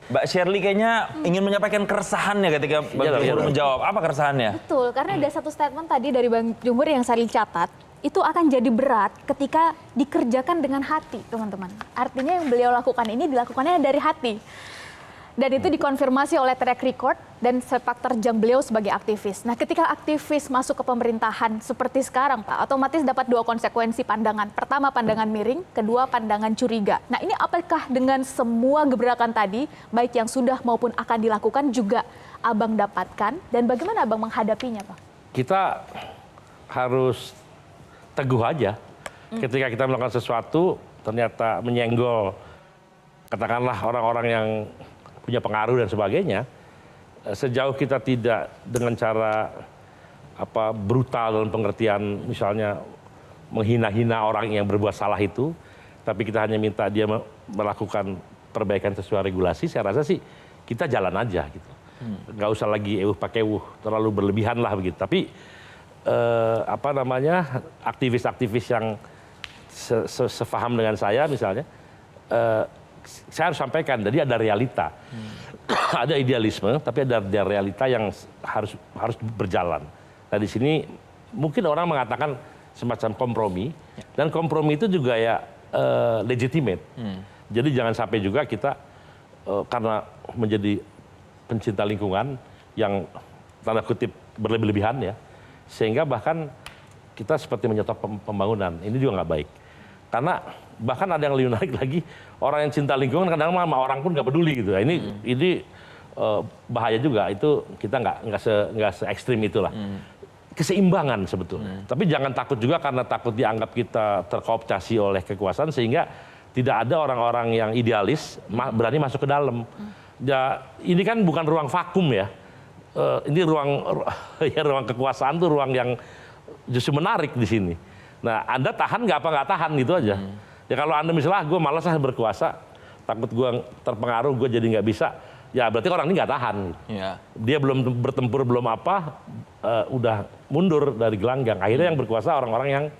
Mbak Shirley kayaknya ingin menyampaikan keresahannya ketika Bang Jumhur menjawab. Apa keresahannya? Betul, karena ada satu statement tadi dari Bang Jumhur yang saya catat, itu akan jadi berat ketika dikerjakan dengan hati, teman-teman. Artinya yang beliau lakukan ini dilakukannya dari hati. Dan itu dikonfirmasi oleh track record dan sepak terjang beliau sebagai aktivis. Nah, ketika aktivis masuk ke pemerintahan seperti sekarang, Pak, otomatis dapat dua konsekuensi pandangan. Pertama, pandangan miring, kedua, pandangan curiga. Nah, ini apakah dengan semua gebrakan tadi, baik yang sudah maupun akan dilakukan juga Abang dapatkan, dan bagaimana Abang menghadapinya, Pak? Kita harus teguh aja. Ketika kita melakukan sesuatu, ternyata menyenggol, katakanlah orang-orang yang punya pengaruh dan sebagainya, sejauh kita tidak dengan cara brutal dalam pengertian misalnya menghina-hina orang yang berbuat salah itu, tapi kita hanya minta dia melakukan perbaikan sesuai regulasi, saya rasa sih kita jalan aja gitu. Nggak usah lagi pakai terlalu berlebihan lah begitu. Tapi aktivis-aktivis yang sefaham dengan saya misalnya, saya harus sampaikan, jadi ada realita, ada idealisme, tapi ada realita yang harus berjalan. Nah di sini mungkin orang mengatakan semacam kompromi, dan kompromi itu juga ya legitimate. Jadi jangan sampai juga kita karena menjadi pencinta lingkungan yang tanda kutip berlebihan ya, sehingga bahkan kita seperti menyetop pembangunan. Ini juga nggak baik. Karena bahkan ada yang lebih menarik lagi, orang yang cinta lingkungan kadang-kadang sama orang pun nggak peduli gitu. Ini bahaya juga, itu kita nggak se ekstrim itulah. Keseimbangan sebetulnya. Tapi jangan takut juga karena takut dianggap kita terkooptasi oleh kekuasaan sehingga tidak ada orang-orang yang idealis berani masuk ke dalam. Ya, ini kan bukan ruang vakum ya. Ini ruang kekuasaan tuh ruang yang justru menarik di sini. Nah, Anda tahan nggak tahan gitu aja. Ya kalau Anda misalnya, gue malas berkuasa, takut gue terpengaruh, gue jadi nggak bisa, ya berarti orang ini nggak tahan. Ya. Dia belum bertempur, belum udah mundur dari gelanggang. Akhirnya yang berkuasa orang-orang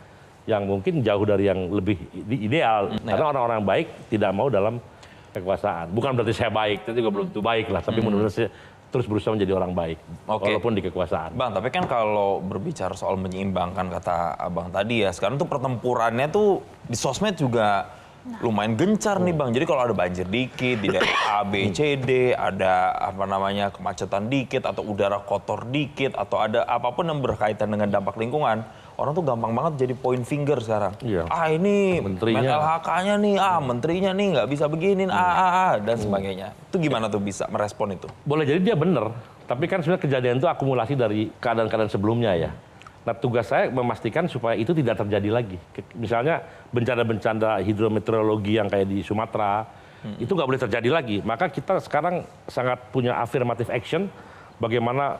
yang mungkin jauh dari yang lebih ideal. Karena orang-orang baik tidak mau dalam kekuasaan. Bukan berarti saya baik, itu juga belum tentu baik lah. Tapi menurut saya terus berusaha menjadi orang baik, walaupun di kekuasaan. Bang, tapi kan kalau berbicara soal menyeimbangkan kata Abang tadi ya, sekarang tuh pertempurannya tuh di sosmed juga lumayan gencar nih Bang. Jadi kalau ada banjir dikit di daerah A, B, C, D, ada kemacetan dikit, atau udara kotor dikit, atau ada apapun yang berkaitan dengan dampak lingkungan, orang tuh gampang banget jadi point finger sekarang. Iya. Ini menterinya, LHK-nya nih, menterinya nih nggak bisa beginin, dan sebagainya. Itu gimana tuh bisa merespon itu? Boleh jadi dia benar, tapi kan sebenarnya kejadian itu akumulasi dari keadaan-keadaan sebelumnya ya. Nah tugas saya memastikan supaya itu tidak terjadi lagi. Misalnya bencana-bencana hidrometeorologi yang kayak di Sumatera, itu nggak boleh terjadi lagi. Maka kita sekarang sangat punya affirmative action, bagaimana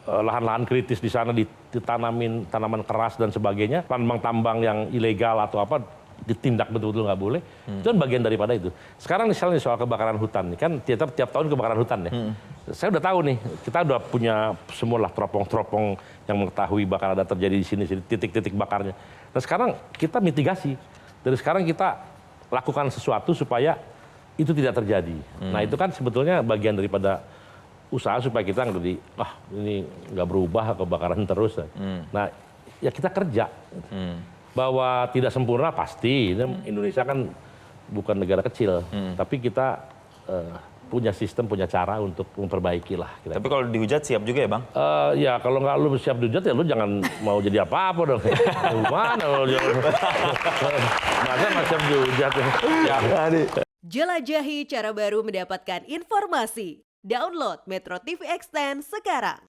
lahan-lahan kritis di sana ditanamin tanaman keras dan sebagainya, tambang-tambang yang ilegal atau apa ditindak betul-betul nggak boleh. Itu kan bagian daripada itu. Sekarang misalnya soal kebakaran hutan, kan tiap tahun kebakaran hutan ya. Saya udah tahu nih, kita udah punya semualah teropong-teropong yang mengetahui bakal ada terjadi di sini titik-titik bakarnya. Nah sekarang kita mitigasi. Dari sekarang kita lakukan sesuatu supaya itu tidak terjadi. Nah itu kan sebetulnya bagian daripada usaha supaya kita ini nggak berubah kebakaran terus. Nah ya kita kerja. Bahwa tidak sempurna pasti, Indonesia kan bukan negara kecil, tapi kita punya sistem, punya cara untuk memperbaiki lah. Tapi kalau dihujat siap juga ya Bang? Ya kalau nggak lu siap dihujat ya lu jangan mau jadi apa-apa dong. Gimana lo masa macam dihujat ya. Jelajahi cara baru mendapatkan informasi. Download Metro TV Extend sekarang.